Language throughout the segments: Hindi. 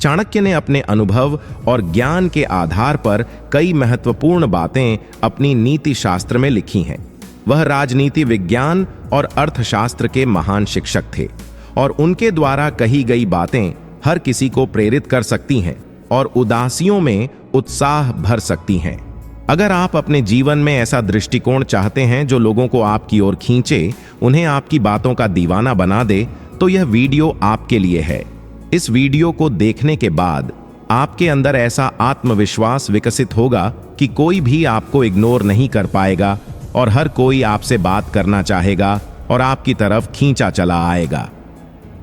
चाणक्य ने अपने अनुभव और ज्ञान के आधार पर कई महत्वपूर्ण बातें अपनी नीति शास्त्र में लिखी हैं। वह राजनीति विज्ञान और अर्थशास्त्र के महान शिक्षक थे और उनके द्वारा कही गई बातें हर किसी को प्रेरित कर सकती हैं और उदासियों में उत्साह भर सकती हैं। अगर आप अपने जीवन में ऐसा दृष्टिकोण चाहते हैं जो लोगों को आपकी ओर खींचे, उन्हें आपकी बातों का दीवाना बना दे, तो यह वीडियो आपके लिए है। इस वीडियो को देखने के बाद आपके अंदर ऐसा आत्मविश्वास विकसित होगा कि कोई भी आपको इग्नोर नहीं कर पाएगा और हर कोई आपसे बात करना चाहेगा और आपकी तरफ खींचा चला आएगा।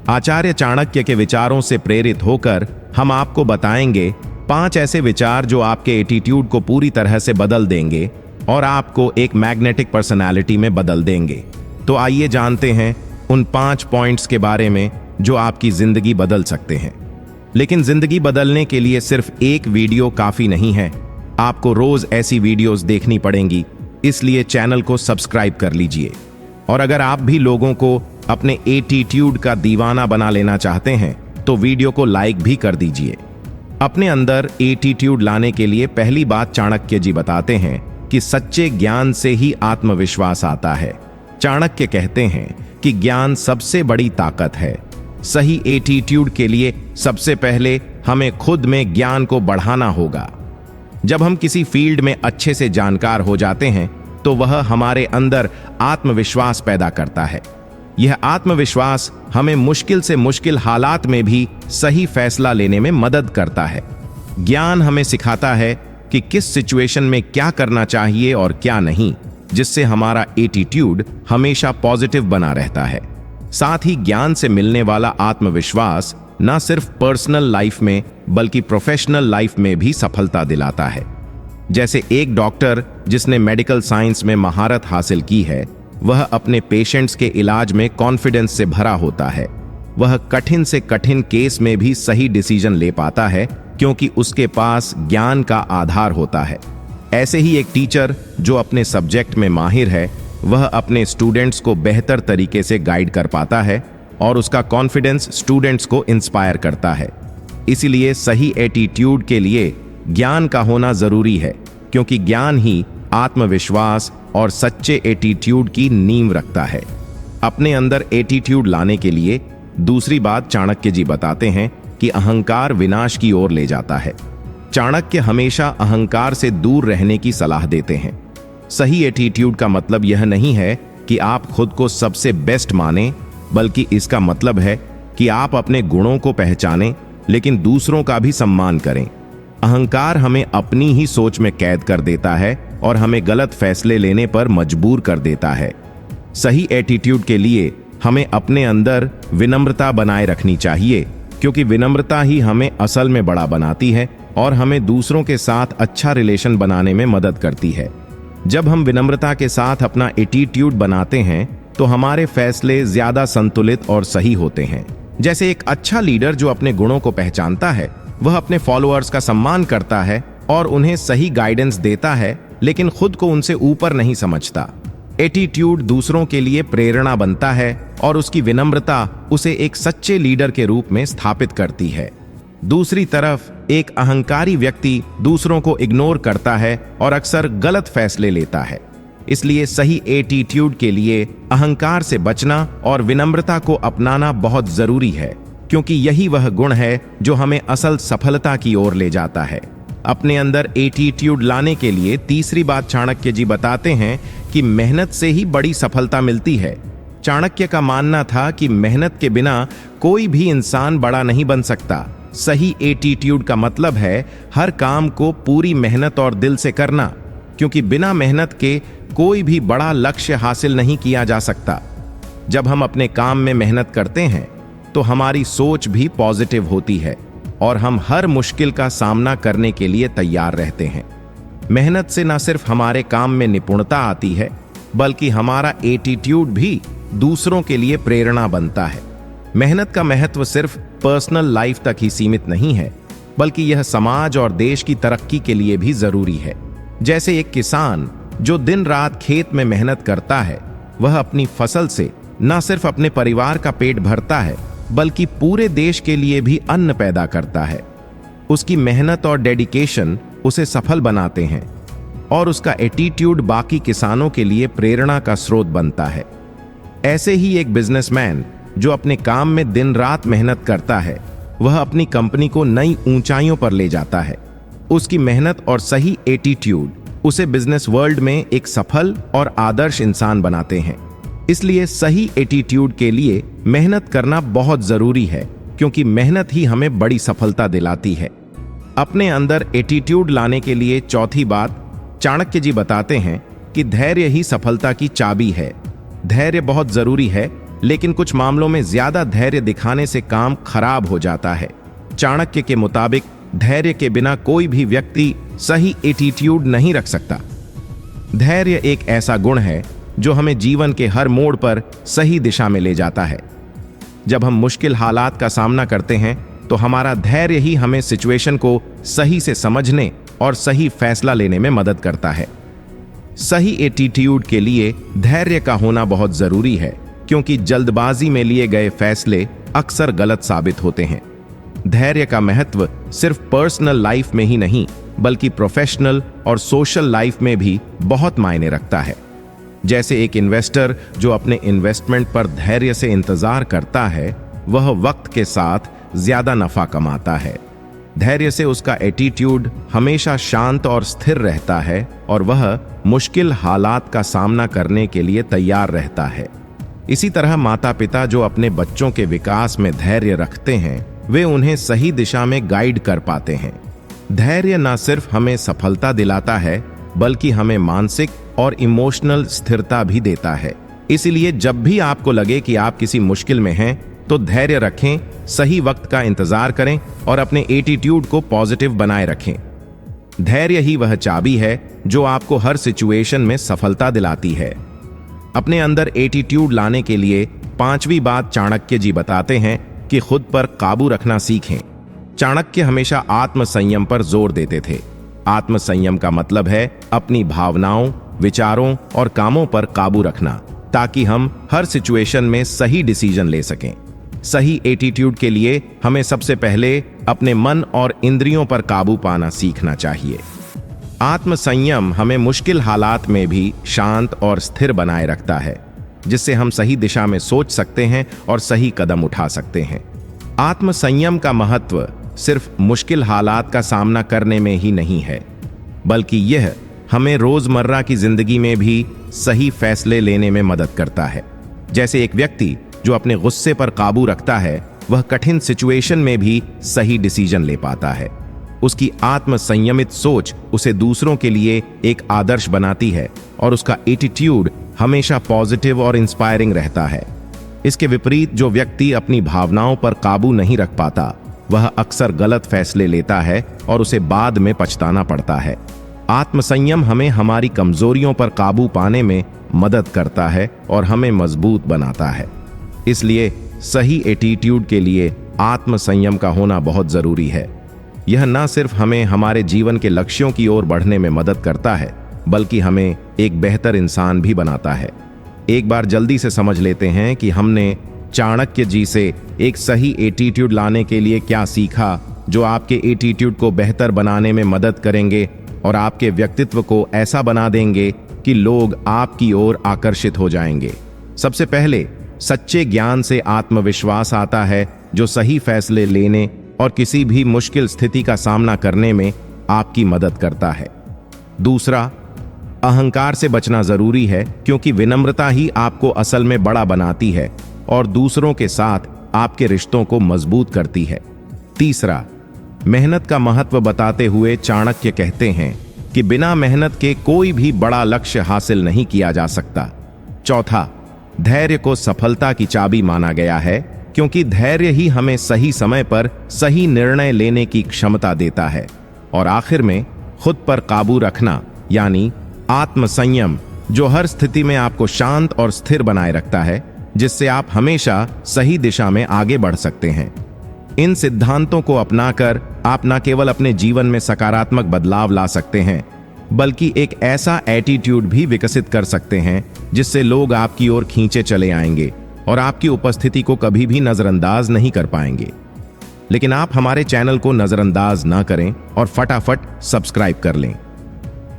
आचार्य चाणक्य के विचारों से प्रेरित होकर हम आपको बताएंगे 5 ऐसे विचार जो आपके एटीट्यूड को पूरी तरह से बदल देंगे और आपको एक मैग्नेटिक पर्सनालिटी में बदल देंगे। तो आइए जानते हैं उन 5 पॉइंट्स के बारे में जो आपकी जिंदगी बदल सकते हैं। लेकिन जिंदगी बदलने के लिए सिर्फ एक वीडियो काफी नहीं है, आपको रोज ऐसी वीडियोस देखनी पड़ेंगी। इसलिए चैनल को सब्सक्राइब कर लीजिए। और अगर आप भी लोगों को अपने एटीट्यूड का दीवाना बना लेना चाहते हैं तो वीडियो को लाइक भी कर दीजिए। अपने अंदर एटीट्यूड लाने के लिए पहली बात चाणक्य जी बताते हैं कि सच्चे ज्ञान से ही आत्मविश्वास आता है। चाणक्य कहते हैं कि ज्ञान सबसे बड़ी ताकत है। सही एटीट्यूड के लिए सबसे पहले हमें खुद में ज्ञान को बढ़ाना होगा। जब हम किसी फील्ड में अच्छे से जानकार हो जाते हैं तो वह हमारे अंदर आत्मविश्वास पैदा करता है। यह आत्मविश्वास हमें मुश्किल से मुश्किल हालात में भी सही फैसला लेने में मदद करता है। ज्ञान हमें सिखाता है कि किस सिचुएशन में क्या करना चाहिए और क्या नहीं, जिससे हमारा एटीट्यूड हमेशा पॉजिटिव बना रहता है। साथ ही ज्ञान से मिलने वाला आत्मविश्वास न सिर्फ पर्सनल लाइफ में बल्कि प्रोफेशनल लाइफ में भी सफलता दिलाता है। जैसे एक डॉक्टर जिसने मेडिकल साइंस में महारत हासिल की है, वह अपने पेशेंट्स के इलाज में कॉन्फिडेंस से भरा होता है। वह कठिन से कठिन केस में भी सही डिसीजन ले पाता है क्योंकि उसके पास ज्ञान का आधार होता है। ऐसे ही एक टीचर जो अपने सब्जेक्ट में माहिर है, वह अपने स्टूडेंट्स को बेहतर तरीके से गाइड कर पाता है और उसका कॉन्फिडेंस स्टूडेंट्स को इंस्पायर करता है। इसीलिए सही एटीट्यूड के लिए ज्ञान का होना जरूरी है, क्योंकि ज्ञान ही आत्मविश्वास और सच्चे एटीट्यूड की नींव रखता है। अपने अंदर एटीट्यूड लाने के लिए दूसरी बात चाणक्य जी बताते हैं कि अहंकार विनाश की ओर ले जाता है। चाणक्य हमेशा अहंकार से दूर रहने की सलाह देते हैं। सही एटीट्यूड का मतलब यह नहीं है कि आप खुद को सबसे बेस्ट माने, बल्कि इसका मतलब है कि आप अपने गुणों को पहचानें लेकिन दूसरों का भी सम्मान करें। अहंकार हमें अपनी ही सोच में कैद कर देता है और हमें गलत फैसले लेने पर मजबूर कर देता है। सही एटीट्यूड के लिए हमें अपने अंदर विनम्रता बनाए रखनी चाहिए, क्योंकि विनम्रता ही हमें असल में बड़ा बनाती है और हमें दूसरों के साथ अच्छा रिलेशन बनाने में मदद करती है। जब हम विनम्रता के साथ अपना एटीट्यूड बनाते हैं तो हमारे फैसले ज्यादा संतुलित और सही होते हैं। जैसे एक अच्छा लीडर जो अपने गुणों को पहचानता है, वह अपने फॉलोअर्स का सम्मान करता है और उन्हें सही गाइडेंस देता है, लेकिन खुद को उनसे ऊपर नहीं समझता। एटीट्यूड दूसरों के लिए प्रेरणा बनता है और उसकी विनम्रता उसे एक सच्चे लीडर के रूप में स्थापित करती है। दूसरी तरफ एक अहंकारी व्यक्ति दूसरों को इग्नोर करता है और अक्सर गलत फैसले लेता है। इसलिए सही एटीट्यूड के लिए अहंकार से बचना और विनम्रता को अपनाना बहुत जरूरी है, क्योंकि यही वह गुण है जो हमें असल सफलता की ओर ले जाता है। अपने अंदर एटीट्यूड लाने के लिए तीसरी बात चाणक्य जी बताते हैं कि मेहनत से ही बड़ी सफलता मिलती है। चाणक्य का मानना था कि मेहनत के बिना कोई भी इंसान बड़ा नहीं बन सकता। सही एटीट्यूड का मतलब है हर काम को पूरी मेहनत और दिल से करना, क्योंकि बिना मेहनत के कोई भी बड़ा लक्ष्य हासिल नहीं किया जा सकता। जब हम अपने काम में मेहनत करते हैं तो हमारी सोच भी पॉजिटिव होती है और हम हर मुश्किल का सामना करने के लिए तैयार रहते हैं। मेहनत से न सिर्फ हमारे काम में निपुणता आती है, बल्कि हमारा एटीट्यूड भी दूसरों के लिए प्रेरणा बनता है। मेहनत का महत्व सिर्फ पर्सनल लाइफ तक ही सीमित नहीं है, बल्कि यह समाज और देश की तरक्की के लिए भी जरूरी है। जैसे एक किसान जो दिन रात खेत में मेहनत करता है, वह अपनी फसल से न सिर्फ अपने परिवार का पेट भरता है, बल्कि पूरे देश के लिए भी अन्न पैदा करता है। उसकी मेहनत और डेडिकेशन उसे सफल बनाते हैं और उसका एटीट्यूड बाकी किसानों के लिए प्रेरणा का स्रोत बनता है। ऐसे ही एक बिजनेसमैन जो अपने काम में दिन रात मेहनत करता है, वह अपनी कंपनी को नई ऊंचाइयों पर ले जाता है। उसकी मेहनत और सही एटीट्यूड उसे बिजनेस वर्ल्ड में एक सफल और आदर्श इंसान बनाते हैं। इसलिए सही एटीट्यूड के लिए मेहनत करना बहुत जरूरी है, क्योंकि मेहनत ही हमें बड़ी सफलता दिलाती है। अपने अंदर एटीट्यूड लाने के लिए चौथी बात चाणक्य जी बताते हैं कि धैर्य ही सफलता की चाबी है। धैर्य बहुत जरूरी है, लेकिन कुछ मामलों में ज्यादा धैर्य दिखाने से काम खराब हो जाता है। चाणक्य के मुताबिक धैर्य के बिना कोई भी व्यक्ति सही एटीट्यूड नहीं रख सकता। धैर्य एक ऐसा गुण है जो हमें जीवन के हर मोड़ पर सही दिशा में ले जाता है। जब हम मुश्किल हालात का सामना करते हैं तो हमारा धैर्य ही हमें सिचुएशन को सही से समझने और सही फैसला लेने में मदद करता है। सही एटीट्यूड के लिए धैर्य का होना बहुत जरूरी है, क्योंकि जल्दबाजी में लिए गए फैसले अक्सर गलत साबित होते हैं। धैर्य का महत्व सिर्फ पर्सनल लाइफ में ही नहीं, बल्कि प्रोफेशनल और सोशल लाइफ में भी बहुत मायने रखता है। जैसे एक इन्वेस्टर जो अपने इन्वेस्टमेंट पर धैर्य से इंतजार करता है, वह वक्त के साथ ज्यादा नफा कमाता है। धैर्य से उसका एटीट्यूड हमेशा शांत और स्थिर रहता है और वह मुश्किल हालात का सामना करने के लिए तैयार रहता है। इसी तरह माता पिता जो अपने बच्चों के विकास में धैर्य रखते हैं, वे उन्हें सही दिशा में गाइड कर पाते हैं। धैर्य न सिर्फ हमें सफलता दिलाता है, बल्कि हमें मानसिक और इमोशनल स्थिरता भी देता है। इसलिए जब भी आपको लगे कि आप किसी मुश्किल में हैं, तो धैर्य रखें, सही वक्त का इंतजार करें और अपने एटीट्यूड को पॉजिटिव बनाए रखें। धैर्य ही वह चाबी है जो आपको हर सिचुएशन में सफलता दिलाती है। अपने अंदर एटीट्यूड लाने के लिए पांचवी बात चाणक्य जी बताते हैं कि खुद पर काबू रखना सीखें। चाणक्य हमेशा आत्मसंयम पर जोर देते थे। आत्मसंयम का मतलब है अपनी भावनाओं, विचारों और कामों पर काबू रखना, ताकि हम हर सिचुएशन में सही डिसीजन ले सकें। सही एटीट्यूड के लिए हमें सबसे पहले अपने मन और इंद्रियों पर काबू पाना सीखना चाहिए। आत्मसंयम हमें मुश्किल हालात में भी शांत और स्थिर बनाए रखता है, जिससे हम सही दिशा में सोच सकते हैं और सही कदम उठा सकते हैं। आत्मसंयम का महत्व सिर्फ मुश्किल हालात का सामना करने में ही नहीं है, बल्कि यह हमें रोजमर्रा की जिंदगी में भी सही फैसले लेने में मदद करता है। जैसे एक व्यक्ति जो अपने गुस्से पर काबू रखता है, वह कठिन सिचुएशन में भी सही डिसीजन ले पाता है। उसकी आत्मसंयमित सोच उसे दूसरों के लिए एक आदर्श बनाती है और उसका एटीट्यूड हमेशा पॉजिटिव और इंस्पायरिंग रहता है। इसके विपरीत जो व्यक्ति अपनी भावनाओं पर काबू नहीं रख पाता, वह अक्सर गलत फैसले लेता है और उसे बाद में पछताना पड़ता है। आत्मसंयम हमें हमारी कमजोरियों पर काबू पाने में मदद करता है और हमें मजबूत बनाता है। इसलिए सही एटीट्यूड के लिए आत्मसंयम का होना बहुत जरूरी है। यह न सिर्फ हमें हमारे जीवन के लक्ष्यों की ओर बढ़ने में मदद करता है, बल्कि हमें एक बेहतर इंसान भी बनाता है। एक बार जल्दी से समझ लेते हैं कि हमने चाणक्य जी से एक सही एटीट्यूड लाने के लिए क्या सीखा, जो आपके एटीट्यूड को बेहतर बनाने में मदद करेंगे और आपके व्यक्तित्व को ऐसा बना देंगे कि लोग आपकी ओर आकर्षित हो जाएंगे। सबसे पहले सच्चे ज्ञान से आत्मविश्वास आता है, जो सही फैसले लेने और किसी भी मुश्किल स्थिति का सामना करने में आपकी मदद करता है। दूसरा, अहंकार से बचना जरूरी है, क्योंकि विनम्रता ही आपको असल में बड़ा बनाती है और दूसरों के साथ आपके रिश्तों को मजबूत करती है। तीसरा, मेहनत का महत्व बताते हुए चाणक्य कहते हैं कि बिना मेहनत के कोई भी बड़ा लक्ष्य हासिल नहीं किया जा सकता। चौथा, धैर्य को सफलता की चाबी माना गया है, क्योंकि धैर्य ही हमें सही समय पर सही निर्णय लेने की क्षमता देता है। और आखिर में खुद पर काबू रखना, यानी आत्मसंयम, जो हर स्थिति में आपको शांत और स्थिर बनाए रखता है, जिससे आप हमेशा सही दिशा में आगे बढ़ सकते हैं। इन सिद्धांतों को अपनाकर आप न केवल अपने जीवन में सकारात्मक बदलाव ला सकते हैं, बल्कि एक ऐसा एटीट्यूड भी विकसित कर सकते हैं जिससे लोग आपकी ओर खींचे चले आएंगे और आपकी उपस्थिति को कभी भी नजरअंदाज नहीं कर पाएंगे। लेकिन आप हमारे चैनल को नजरअंदाज ना करें और फटाफट सब्सक्राइब कर लें।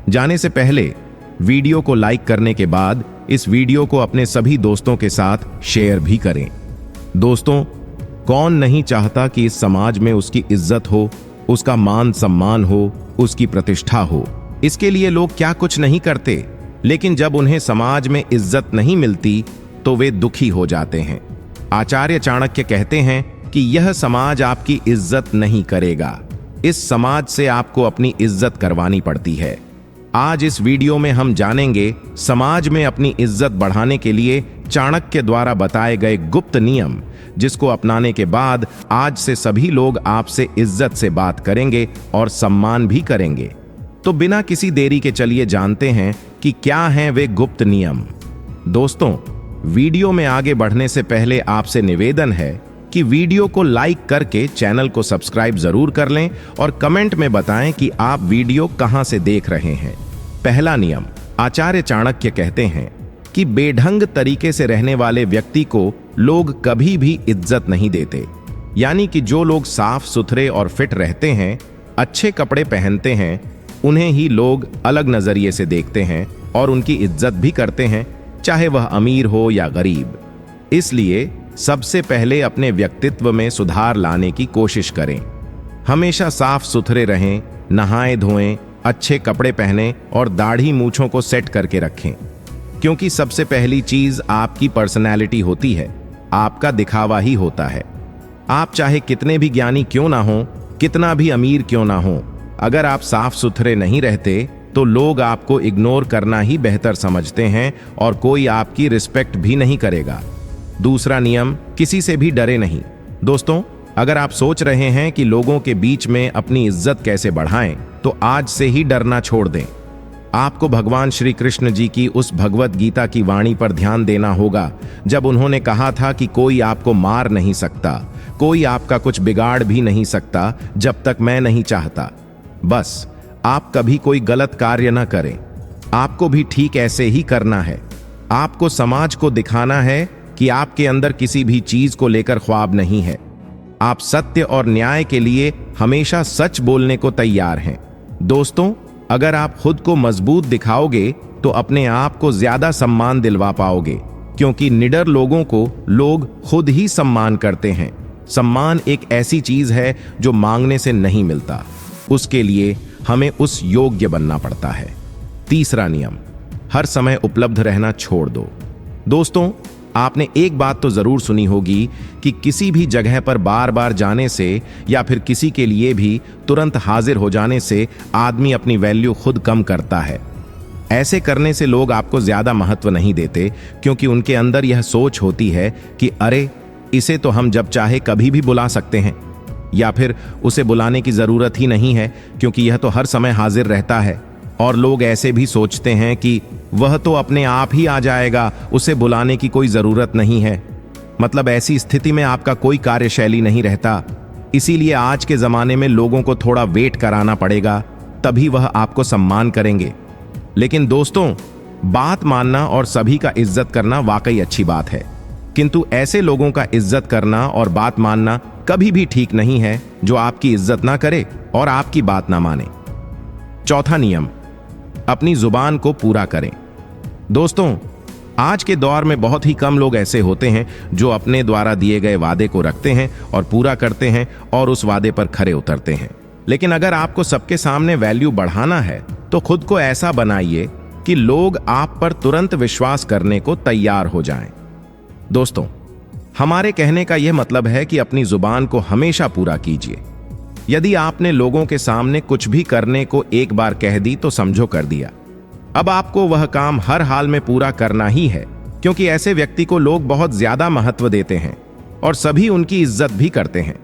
जाने से पहले वीडियो को लाइक करने के बाद इस वीडियो को अपने सभी दोस्तों के साथ शेयर भी करें। दोस्तों, कौन नहीं चाहता कि इस समाज में उसकी इज्जत हो, उसका मान सम्मान हो, उसकी प्रतिष्ठा हो। इसके लिए लोग क्या कुछ नहीं करते, लेकिन जब उन्हें समाज में इज्जत नहीं मिलती तो वे दुखी हो जाते हैं। आचार्य चाणक्य कहते हैं कि यह समाज आपकी इज्जत नहीं करेगा, इस समाज से आपको अपनी इज्जत करवानी पड़ती है। आज इस वीडियो में हम जानेंगे समाज में अपनी इज्जत बढ़ाने के लिए चाणक्य द्वारा बताए गए गुप्त नियम, जिसको अपनाने के बाद आज से सभी लोग आपसे इज्जत से बात करेंगे और सम्मान भी करेंगे। तो बिना किसी देरी के चलिए जानते हैं कि क्या हैं वे गुप्त नियम। दोस्तों, वीडियो में आगे बढ़ने से पहले आपसे निवेदन है कि वीडियो को लाइक करके चैनल को सब्सक्राइब जरूर कर लें और कमेंट में बताएं कि आप वीडियो कहां से देख रहे हैं। पहला नियम, आचार्य चाणक्य कहते हैं कि बेढंग तरीके से रहने वाले व्यक्ति को लोग कभी भी इज्जत नहीं देते। यानी कि जो लोग साफ सुथरे और फिट रहते हैं, अच्छे कपड़े पहनते हैं, उन्हें ही लोग अलग नजरिए से देखते हैं और उनकी इज्जत भी करते हैं, चाहे वह अमीर हो या गरीब। इसलिए सबसे पहले अपने व्यक्तित्व में सुधार लाने की कोशिश करें। हमेशा साफ सुथरे रहें, नहाएं धोएं, अच्छे कपड़े पहनें और दाढ़ी मूंछों को सेट करके रखें, क्योंकि सबसे पहली चीज आपकी पर्सनैलिटी होती है, आपका दिखावा ही होता है। आप चाहे कितने भी ज्ञानी क्यों ना हो, कितना भी अमीर क्यों ना हो, अगर आप साफ सुथरे नहीं रहते तो लोग आपको इग्नोर करना ही बेहतर समझते हैं और कोई आपकी रिस्पेक्ट भी नहीं करेगा। दूसरा नियम, किसी से भी डरे नहीं। दोस्तों, अगर आप सोच रहे हैं कि लोगों के बीच में अपनी इज्जत कैसे बढ़ाएं, तो आज से ही डरना छोड़ दें। आपको भगवान श्री कृष्ण जी की उस भगवत गीता की वाणी पर ध्यान देना होगा, जब उन्होंने कहा था कि कोई आपको मार नहीं सकता, कोई आपका कुछ बिगाड़ भी नहीं सकता जब तक मैं नहीं चाहता। बस आप कभी कोई गलत कार्य न करें, आपको भी ठीक ऐसे ही करना है। आपको समाज को दिखाना है कि आपके अंदर किसी भी चीज को लेकर ख्वाब नहीं है। आप सत्य और न्याय के लिए हमेशा सच बोलने को तैयार हैं। दोस्तों, अगर आप खुद को मजबूत दिखाओगे तो अपने आप को ज्यादा सम्मान दिलवा पाओगे, क्योंकि निडर लोगों को लोग खुद ही सम्मान करते हैं। सम्मान एक ऐसी चीज है जो मांगने से नहीं मिलता, उसके लिए हमें उस योग्य बनना पड़ता है। तीसरा नियम, हर समय उपलब्ध रहना छोड़ दो। दोस्तों, आपने एक बात तो जरूर सुनी होगी कि किसी भी जगह पर बार बार जाने से या फिर किसी के लिए भी तुरंत हाजिर हो जाने से आदमी अपनी वैल्यू खुद कम करता है। ऐसे करने से लोग आपको ज्यादा महत्व नहीं देते, क्योंकि उनके अंदर यह सोच होती है कि अरे, इसे तो हम जब चाहे कभी भी बुला सकते हैं, या फिर उसे बुलाने की जरूरत ही नहीं है क्योंकि यह तो हर समय हाजिर रहता है। और लोग ऐसे भी सोचते हैं कि वह तो अपने आप ही आ जाएगा, उसे बुलाने की कोई जरूरत नहीं है। मतलब ऐसी स्थिति में आपका कोई कार्यशैली नहीं रहता। इसीलिए आज के जमाने में लोगों को थोड़ा वेट कराना पड़ेगा, तभी वह आपको सम्मान करेंगे। लेकिन दोस्तों, बात मानना और सभी का इज्जत करना वाकई अच्छी बात है, किंतु ऐसे लोगों का इज्जत करना और बात मानना कभी भी ठीक नहीं है जो आपकी इज्जत ना करे और आपकी बात ना माने। चौथा नियम, अपनी जुबान को पूरा करें। दोस्तों, आज के दौर में बहुत ही कम लोग ऐसे होते हैं जो अपने द्वारा दिए गए वादे को रखते हैं और पूरा करते हैं और उस वादे पर खरे उतरते हैं। लेकिन अगर आपको सबके सामने वैल्यू बढ़ाना है तो खुद को ऐसा बनाइए कि लोग आप पर तुरंत विश्वास करने को तैयार हो जाएं। दोस्तों, हमारे कहने का यह मतलब है कि अपनी जुबान को हमेशा पूरा कीजिए। यदि आपने लोगों के सामने कुछ भी करने को एक बार कह दी तो समझो कर दिया। अब आपको वह काम हर हाल में पूरा करना ही है, क्योंकि ऐसे व्यक्ति को लोग बहुत ज्यादा महत्व देते हैं और सभी उनकी इज्जत भी करते हैं।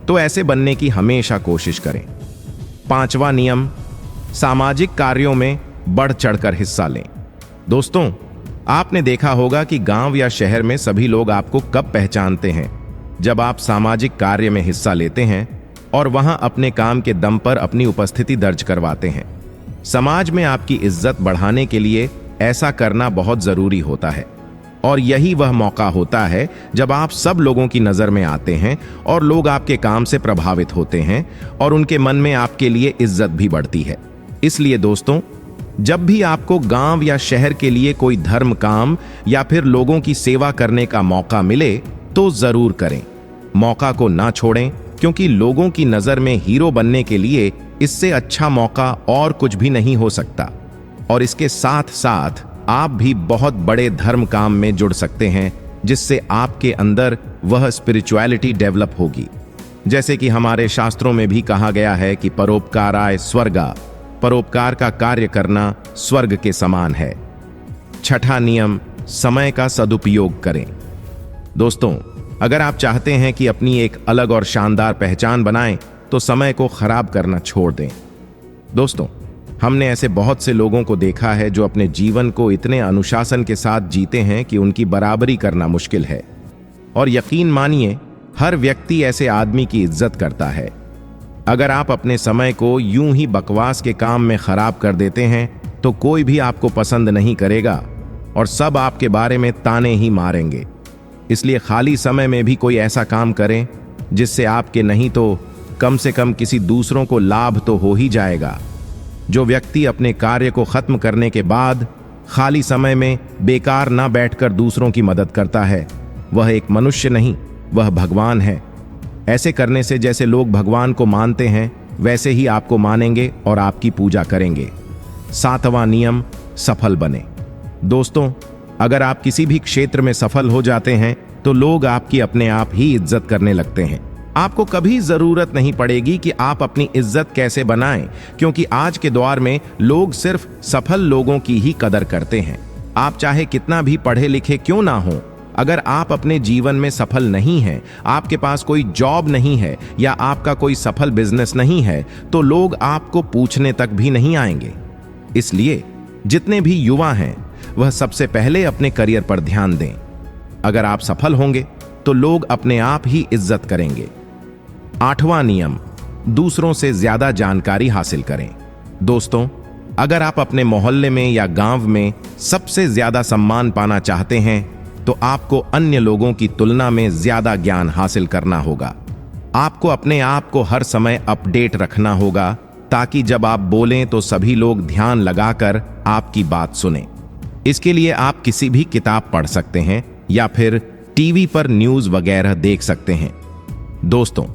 तो ऐसे बनने की हमेशा कोशिश करें। पांचवा नियम, सामाजिक कार्यों में बढ़ चढ़कर हिस्सा लें। दोस्तों, आपने देखा होगा कि गांव या शहर में सभी लोग आपको कब पहचानते हैं, जब आप सामाजिक कार्य में हिस्सा लेते हैं और वहां अपने काम के दम पर अपनी उपस्थिति दर्ज करवाते हैं। समाज में आपकी इज्जत बढ़ाने के लिए ऐसा करना बहुत जरूरी होता है और यही वह मौका होता है जब आप सब लोगों की नजर में आते हैं और लोग आपके काम से प्रभावित होते हैं और उनके मन में आपके लिए इज्जत भी बढ़ती है। इसलिए दोस्तों, जब भी आपको गांव या शहर के लिए कोई धर्म काम या फिर लोगों की सेवा करने का मौका मिले तो जरूर करें। मौका को ना छोड़ें, क्योंकि लोगों की नजर में हीरो बनने के लिए इससे अच्छा मौका और कुछ भी नहीं हो सकता। और इसके साथ साथ आप भी बहुत बड़े धर्म काम में जुड़ सकते हैं, जिससे आपके अंदर वह स्पिरिचुअलिटी डेवलप होगी। जैसे कि हमारे शास्त्रों में भी कहा गया है कि परोपकाराय स्वर्गा, परोपकार का कार्य करना स्वर्ग के समान है। छठा नियम, समय का सदुपयोग करें। दोस्तों, अगर आप चाहते हैं कि अपनी एक अलग और शानदार पहचान बनाएं, तो समय को खराब करना छोड़ दें। दोस्तों, हमने ऐसे बहुत से लोगों को देखा है जो अपने जीवन को इतने अनुशासन के साथ जीते हैं कि उनकी बराबरी करना मुश्किल है। और यकीन मानिए, हर व्यक्ति ऐसे आदमी की इज्जत करता है। अगर आप अपने समय को यूं ही बकवास के काम में खराब कर देते हैं तो कोई भी आपको पसंद नहीं करेगा और सब आपके बारे में ताने ही मारेंगे। इसलिए खाली समय में भी कोई ऐसा काम करें जिससे आपके नहीं तो कम से कम किसी दूसरों को लाभ तो हो ही जाएगा। जो व्यक्ति अपने कार्य को खत्म करने के बाद खाली समय में बेकार ना बैठकर दूसरों की मदद करता है, वह एक मनुष्य नहीं, वह भगवान है। ऐसे करने से जैसे लोग भगवान को मानते हैं, वैसे ही आपको मानेंगे और आपकी पूजा करेंगे। सातवां नियम, सफल बने। दोस्तों, अगर आप किसी भी क्षेत्र में सफल हो जाते हैं तो लोग आपकी अपने आप ही इज्जत करने लगते हैं। आपको कभी जरूरत नहीं पड़ेगी कि आप अपनी इज्जत कैसे बनाएं, क्योंकि आज के दौर में लोग सिर्फ सफल लोगों की ही कदर करते हैं। आप चाहे कितना भी पढ़े लिखे क्यों ना हो, अगर आप अपने जीवन में सफल नहीं हैं, आपके पास कोई जॉब नहीं है या आपका कोई सफल बिजनेस नहीं है, तो लोग आपको पूछने तक भी नहीं आएंगे। इसलिए जितने भी युवा हैं, वह सबसे पहले अपने करियर पर ध्यान दें। अगर आप सफल होंगे तो लोग अपने आप ही इज्जत करेंगे। आठवां नियम, दूसरों से ज्यादा जानकारी हासिल करें। दोस्तों, अगर आप अपने मोहल्ले में या गांव में सबसे ज्यादा सम्मान पाना चाहते हैं तो आपको अन्य लोगों की तुलना में ज्यादा ज्ञान हासिल करना होगा। आपको अपने आप को हर समय अपडेट रखना होगा, ताकि जब आप बोलें तो सभी लोग ध्यान लगाकर आपकी बात सुनें। इसके लिए आप किसी भी किताब पढ़ सकते हैं या फिर टीवी पर न्यूज़ वगैरह देख सकते हैं। दोस्तों,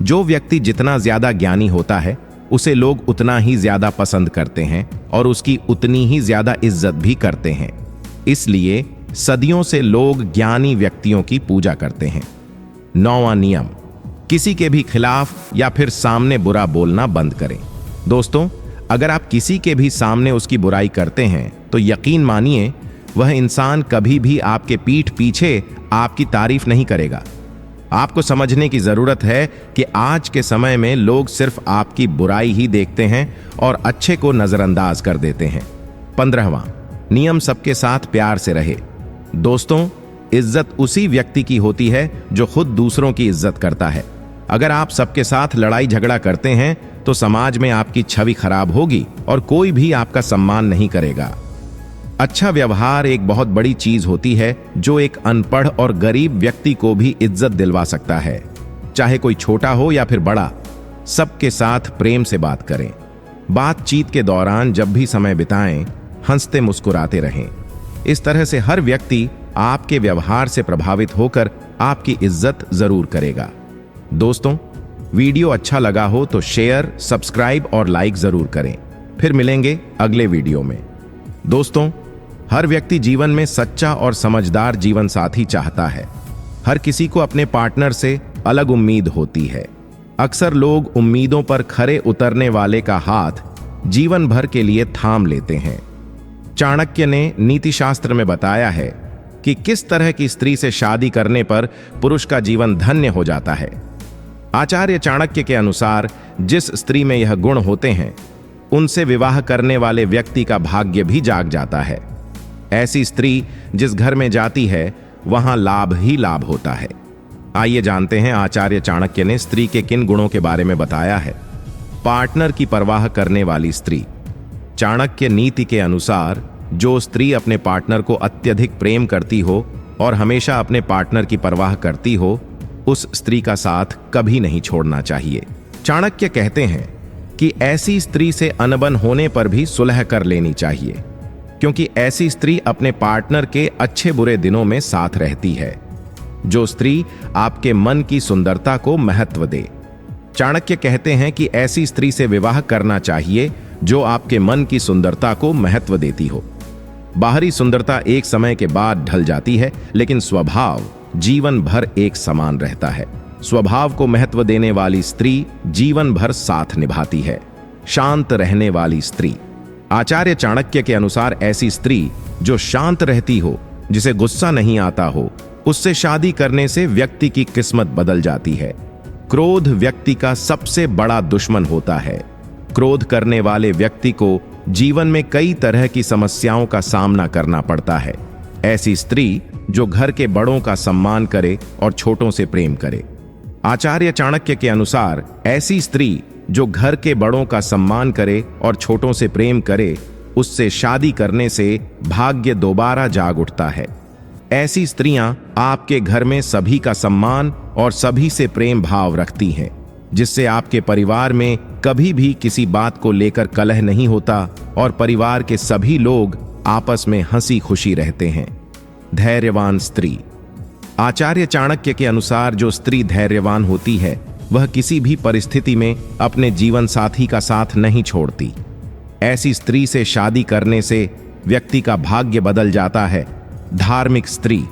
जो व्यक्ति जितना ज्यादा ज्ञानी होता है, उसे लोग उतना ही ज्यादा पसंद करते हैं और उसकी उतनी ही ज्यादा इज्जत भी करते हैं। इसलिए सदियों से लोग ज्ञानी व्यक्तियों की पूजा करते हैं। नौवां नियम, किसी के भी खिलाफ या फिर सामने बुरा बोलना बंद करें। दोस्तों, अगर आप किसी के भी सामने उसकी बुराई करते हैं तो यकीन मानिए, वह इंसान कभी भी आपके पीठ पीछे आपकी तारीफ नहीं करेगा। आपको समझने की जरूरत है कि आज के समय में लोग सिर्फ आपकी बुराई ही देखते हैं और अच्छे को नजरअंदाज कर देते हैं। 15वां नियम, सबके साथ प्यार से रहे। दोस्तों, इज्जत उसी व्यक्ति की होती है जो खुद दूसरों की इज्जत करता है। अगर आप सबके साथ लड़ाई झगड़ा करते हैं तो समाज में आपकी छवि खराब होगी और कोई भी आपका सम्मान नहीं करेगा। अच्छा व्यवहार एक बहुत बड़ी चीज होती है जो एक अनपढ़ और गरीब व्यक्ति को भी इज्जत दिलवा सकता है। चाहे कोई छोटा हो या फिर बड़ा, सबके साथ प्रेम से बात करें। बातचीत के दौरान जब भी समय बिताएं, हंसते मुस्कुराते रहें। इस तरह से हर व्यक्ति आपके व्यवहार से प्रभावित होकर आपकी इज्जत जरूर करेगा। दोस्तों, वीडियो अच्छा लगा हो तो शेयर, सब्सक्राइब और लाइक जरूर करें। फिर मिलेंगे अगले वीडियो में। दोस्तों, हर व्यक्ति जीवन में सच्चा और समझदार जीवन साथी चाहता है। हर किसी को अपने पार्टनर से अलग उम्मीद होती है। अक्सर लोग उम्मीदों पर खरे उतरने वाले का हाथ जीवन भर के लिए थाम लेते हैं। चाणक्य ने नीति शास्त्र में बताया है कि किस तरह की स्त्री से शादी करने पर पुरुष का जीवन धन्य हो जाता है। आचार्य चाणक्य के अनुसार जिस स्त्री में यह गुण होते हैं, उनसे विवाह करने वाले व्यक्ति का भाग्य भी जाग जाता है। ऐसी स्त्री जिस घर में जाती है, वहां लाभ ही लाभ होता है। आइए जानते हैं आचार्य चाणक्य ने स्त्री के किन गुणों के बारे में बताया है। पार्टनर की परवाह करने वाली स्त्री। चाणक्य नीति के अनुसार जो स्त्री अपने पार्टनर को अत्यधिक प्रेम करती हो और हमेशा अपने पार्टनर की परवाह करती हो, उस स्त्री का साथ कभी नहीं छोड़ना चाहिए। चाणक्य कहते हैं कि ऐसी स्त्री से अनबन होने पर भी सुलह कर लेनी चाहिए, क्योंकि ऐसी स्त्री अपने पार्टनर के अच्छे बुरे दिनों में साथ रहती है। जो स्त्री आपके मन की सुंदरता को महत्व दे। चाणक्य कहते हैं कि ऐसी स्त्री से विवाह करना चाहिए जो आपके मन की सुंदरता को महत्व देती हो। बाहरी सुंदरता एक समय के बाद ढल जाती है, लेकिन स्वभाव जीवन भर एक समान रहता है। स्वभाव को महत्व देने वाली स्त्री जीवन भर साथ निभाती है। शांत रहने वाली स्त्री। आचार्य चाणक्य के अनुसार ऐसी स्त्री जो शांत रहती हो, जिसे गुस्सा नहीं आता हो, उससे शादी करने से व्यक्ति की किस्मत बदल जाती है। क्रोध व्यक्ति का सबसे बड़ा दुश्मन होता है। क्रोध करने वाले व्यक्ति को जीवन में कई तरह की समस्याओं का सामना करना पड़ता है। ऐसी स्त्री जो घर के बड़ों का सम्मान करे और छोटों से प्रेम करे। आचार्य चाणक्य के अनुसार ऐसी स्त्री जो घर के बड़ों का सम्मान करे और छोटों से प्रेम करे, उससे शादी करने से भाग्य दोबारा जाग उठता है। ऐसी स्त्रियां आपके घर में सभी का सम्मान और सभी से प्रेम भाव रखती हैं, जिससे आपके परिवार में कभी भी किसी बात को लेकर कलह नहीं होता और परिवार के सभी लोग आपस में हंसी खुशी रहते हैं। धैर्यवान स्त्री। आचार्य चाणक्य के अनुसार जो स्त्री धैर्यवान होती है, वह किसी भी परिस्थिति में अपने जीवन साथी का साथ नहीं छोड़ती। ऐसी स्त्री से शादी करने से व्यक्ति का भाग्य बदल जाता है। धार्मिक स्त्री।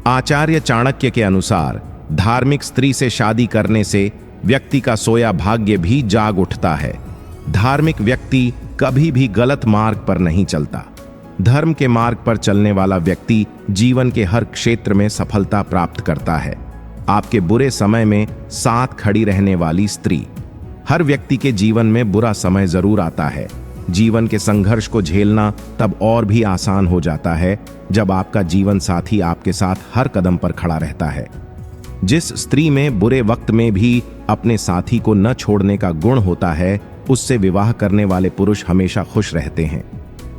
आचार्य चाणक्य के अनुसार धार्मिक स्त्री से शादी करने से व्यक्ति का सोया भाग्य भी जाग उठता है। धार्मिक व्यक्ति कभी भी गलत मार्ग पर नहीं चलता। धर्म के मार्ग पर चलने वाला व्यक्ति जीवन के हर क्षेत्र में सफलता प्राप्त करता है। आपके बुरे समय में साथ खड़ी रहने वाली स्त्री। हर व्यक्ति के जीवन में बुरा समय जरूर आता है। जीवन के संघर्ष को झेलना तब और भी आसान हो जाता है जब आपका जीवन साथी आपके साथ हर कदम पर खड़ा रहता है। जिस स्त्री में बुरे वक्त में भी अपने साथी को न छोड़ने का गुण होता है, उससे विवाह करने वाले पुरुष हमेशा खुश रहते हैं।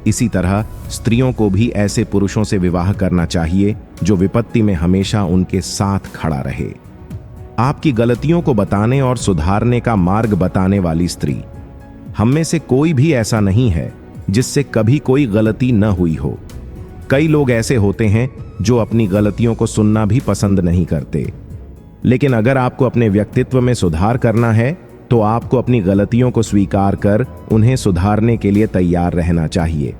इसी तरह स्त्रियों को भी ऐसे पुरुषों से विवाह करना चाहिए जो विपत्ति में हमेशा उनके साथ खड़ा रहे। आपकी गलतियों को बताने और सुधारने का मार्ग बताने वाली स्त्री। हम में से कोई भी ऐसा नहीं है जिससे कभी कोई गलती न हुई हो। कई लोग ऐसे होते हैं जो अपनी गलतियों को सुनना भी पसंद नहीं करते, लेकिन अगर आपको अपने व्यक्तित्व में सुधार करना है तो आपको अपनी गलतियों को स्वीकार कर उन्हें सुधारने के लिए तैयार रहना चाहिए।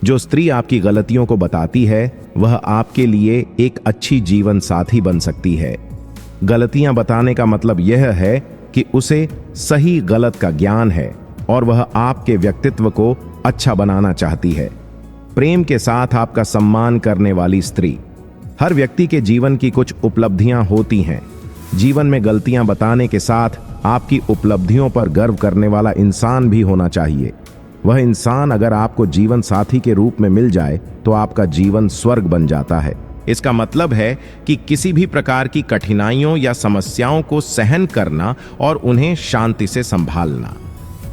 जो स्त्री आपकी गलतियों को बताती है, वह आपके लिए एक अच्छी जीवन साथी बन सकती है। गलतियां बताने का मतलब यह है कि उसे सही गलत का ज्ञान है और वह आपके व्यक्तित्व को अच्छा बनाना चाहती है। प्रेम के साथ आपका सम्मान करने वाली स्त्री। हर व्यक्ति के जीवन की कुछ उपलब्धियां होती हैं। जीवन में गलतियां बताने के साथ आपकी उपलब्धियों पर गर्व करने वाला इंसान भी होना चाहिए। वह इंसान अगर आपको जीवन साथी के रूप में मिल जाए तो आपका जीवन स्वर्ग बन जाता है। इसका मतलब है कि किसी भी प्रकार की कठिनाइयों या समस्याओं को सहन करना और उन्हें शांति से संभालना।